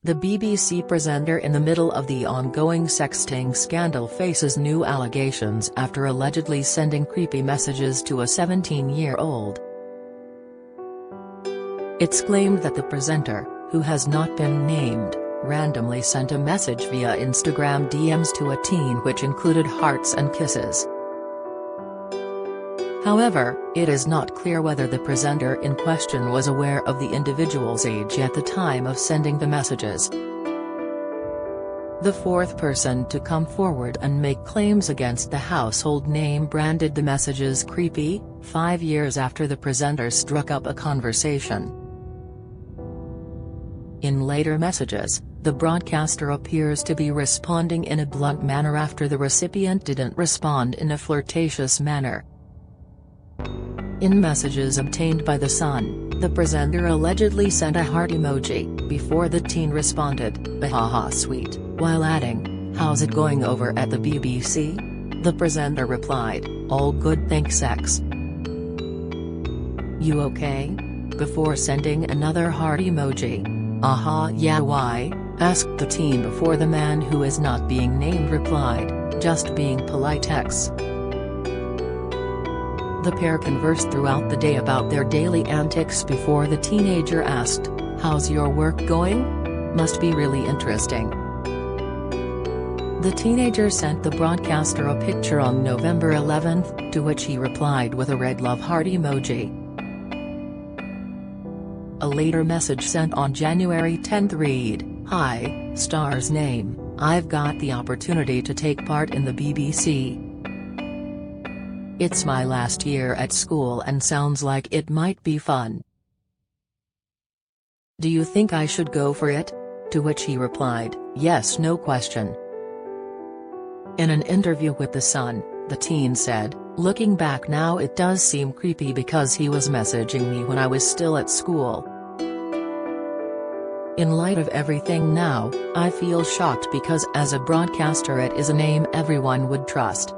The BBC presenter in the middle of the ongoing sexting scandal faces new allegations after allegedly sending creepy messages to a 17-year-old. It's claimed that the presenter, who has not been named, randomly sent a message via Instagram DMs to a teen which included hearts and kisses. However, it is not clear whether the presenter in question was aware of the individual's age at the time of sending the messages. The fourth person to come forward and make claims against the household name branded the messages creepy, 5 years after the presenter struck up a conversation. In later messages, the broadcaster appears to be responding in a blunt manner after the recipient didn't respond in a flirtatious manner. In messages obtained by The Sun, the presenter allegedly sent a heart emoji, before the teen responded, "Ahaha sweet," while adding, "How's it going over at the BBC?" The presenter replied, "All good thanks X. You okay?" before sending another heart emoji. "Aha yeah why?" asked the teen before the man who is not being named replied, "Just being polite X." The pair conversed throughout the day about their daily antics before the teenager asked, "How's your work going? Must be really interesting." The teenager sent the broadcaster a picture on November 11th, to which he replied with a red love heart emoji. A later message sent on January 10th read, "Hi, star's name, I've got the opportunity to take part in the BBC. It's my last year at school and sounds like it might be fun. Do you think I should go for it?" To which he replied, "Yes, no question." In an interview with The Sun, the teen said, "Looking back now it does seem creepy because he was messaging me when I was still at school. In light of everything now, I feel shocked because as a broadcaster it is a name everyone would trust.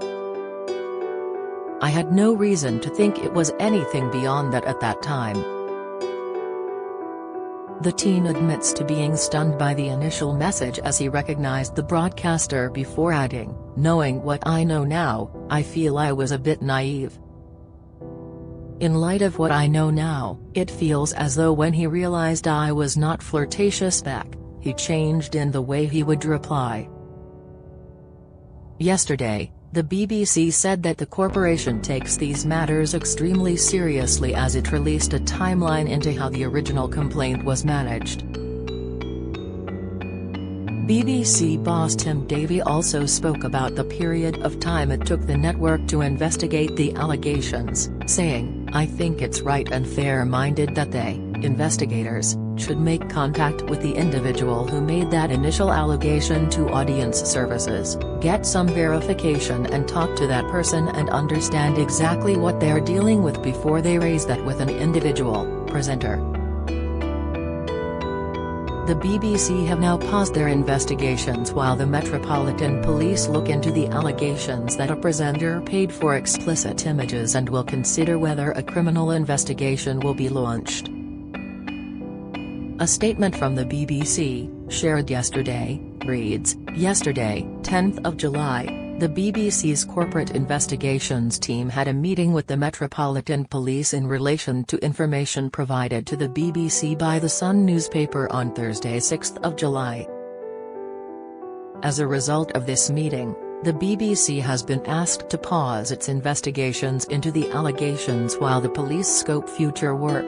I had no reason to think it was anything beyond that at that time." The teen admits to being stunned by the initial message as he recognized the broadcaster before adding, "Knowing what I know now, I feel I was a bit naive. In light of what I know now, it feels as though when he realized I was not flirtatious back, he changed in the way he would reply." Yesterday, the BBC said that the corporation takes these matters extremely seriously as it released a timeline into how the original complaint was managed. BBC boss Tim Davie also spoke about the period of time it took the network to investigate the allegations, saying, "I think it's right and fair-minded that they, investigators, should make contact with the individual who made that initial allegation to audience services, get some verification and talk to that person and understand exactly what they're dealing with before they raise that with an individual presenter." The BBC have now paused their investigations while the Metropolitan Police look into the allegations that a presenter paid for explicit images and will consider whether a criminal investigation will be launched. A statement from the BBC, shared yesterday, reads, "Yesterday, 10th of July, the BBC's corporate investigations team had a meeting with the Metropolitan Police in relation to information provided to the BBC by The Sun newspaper on Thursday 6th of July. As a result of this meeting, the BBC has been asked to pause its investigations into the allegations while the police scope future work.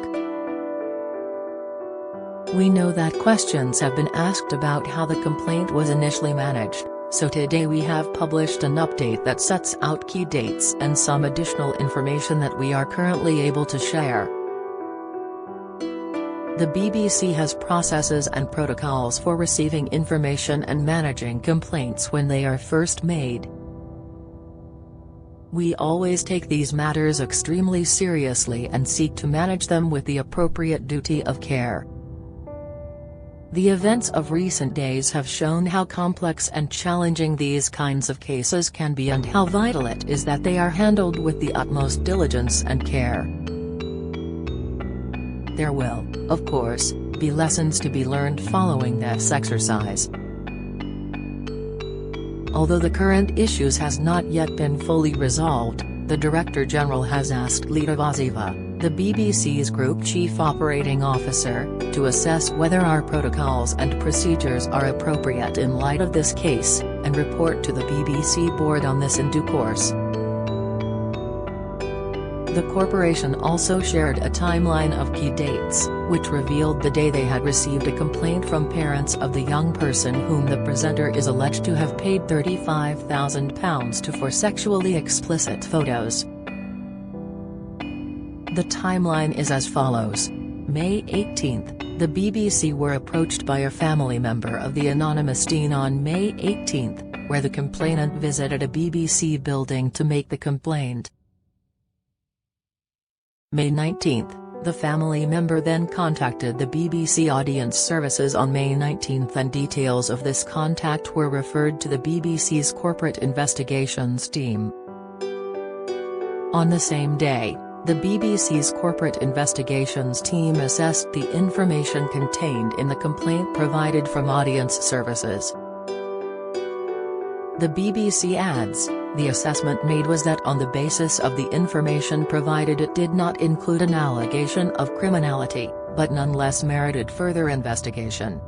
We know that questions have been asked about how the complaint was initially managed, so today we have published an update that sets out key dates and some additional information that we are currently able to share." The BBC has processes and protocols for receiving information and managing complaints when they are first made. We always take these matters extremely seriously and seek to manage them with the appropriate duty of care. The events of recent days have shown how complex and challenging these kinds of cases can be and how vital it is that they are handled with the utmost diligence and care. There will, of course, be lessons to be learned following this exercise. Although the current issues has not yet been fully resolved, the Director General has asked Lita Vaziva, the BBC's Group Chief Operating Officer, to assess whether our protocols and procedures are appropriate in light of this case, and report to the BBC board on this in due course. The corporation also shared a timeline of key dates, which revealed the day they had received a complaint from parents of the young person whom the presenter is alleged to have paid £35,000 to for sexually explicit photos. The timeline is as follows. May 18, the BBC were approached by a family member of the anonymous teen on May 18, where the complainant visited a BBC building to make the complaint. May 19, the family member then contacted the BBC Audience Services on May 19 and details of this contact were referred to the BBC's Corporate Investigations team. On the same day, the BBC's Corporate Investigations team assessed the information contained in the complaint provided from Audience Services. The BBC adds, the assessment made was that on the basis of the information provided it did not include an allegation of criminality, but nonetheless merited further investigation.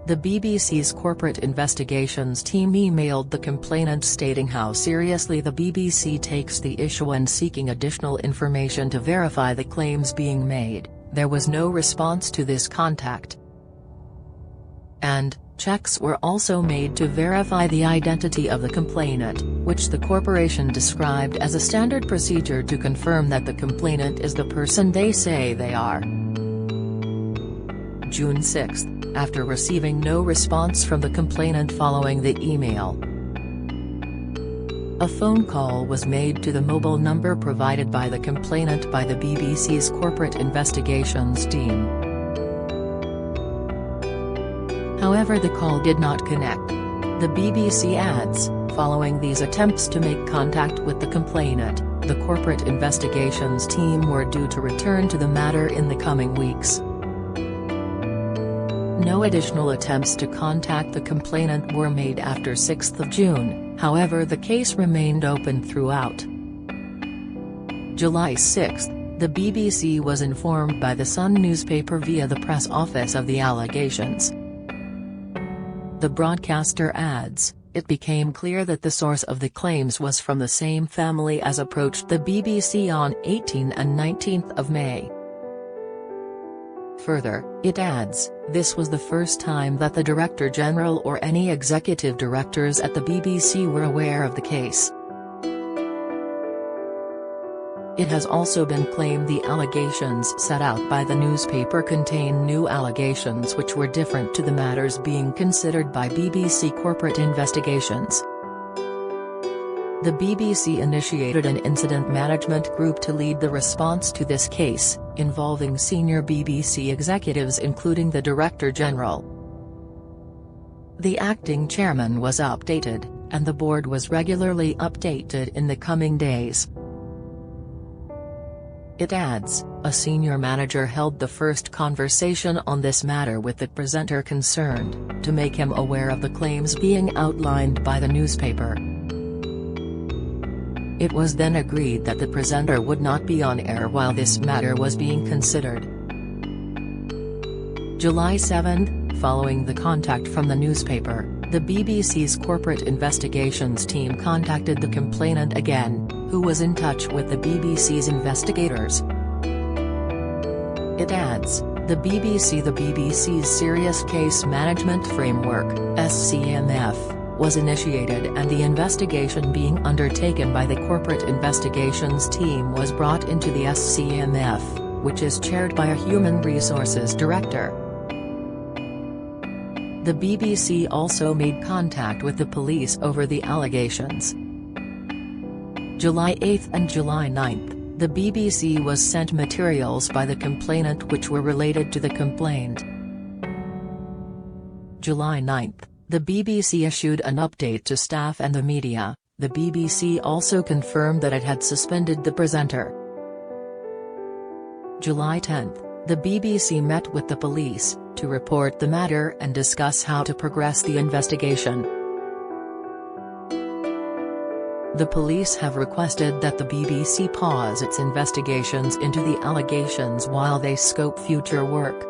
The BBC's Corporate Investigations team emailed the complainant stating how seriously the BBC takes the issue and seeking additional information to verify the claims being made. There was no response to this contact. And checks were also made to verify the identity of the complainant, which the corporation described as a standard procedure to confirm that the complainant is the person they say they are. June 6, after receiving no response from the complainant following the email, a phone call was made to the mobile number provided by the complainant by the BBC's Corporate Investigations team. However, the call did not connect. The BBC adds, following these attempts to make contact with the complainant, the Corporate Investigations team were due to return to the matter in the coming weeks. No additional attempts to contact the complainant were made after 6 June, however the case remained open throughout. July 6, the BBC was informed by the Sun newspaper via the press office of the allegations. The broadcaster adds, it became clear that the source of the claims was from the same family as approached the BBC on 18 and 19 May. Further, it adds, this was the first time that the Director General or any executive directors at the BBC were aware of the case. It has also been claimed the allegations set out by the newspaper contain new allegations which were different to the matters being considered by BBC Corporate Investigations. The BBC initiated an incident management group to lead the response to this case, involving senior BBC executives including the Director General. The acting chairman was updated, and the board was regularly updated in the coming days. It adds, a senior manager held the first conversation on this matter with the presenter concerned, to make him aware of the claims being outlined by the newspaper. It was then agreed that the presenter would not be on air while this matter was being considered. July 7, following the contact from the newspaper, the BBC's Corporate Investigations team contacted the complainant again, who was in touch with the BBC's investigators. It adds, the BBC's Serious Case Management Framework, SCMF, was initiated and the investigation being undertaken by the Corporate Investigations team was brought into the SCMF, which is chaired by a Human Resources Director. The BBC also made contact with the police over the allegations. July 8 and July 9, the BBC was sent materials by the complainant which were related to the complaint. July 9, the BBC issued an update to staff and the media. The BBC also confirmed that it had suspended the presenter. July 10, The BBC met with the police to report the matter and discuss how to progress the investigation. The police have requested that the BBC pause its investigations into the allegations while they scope future work.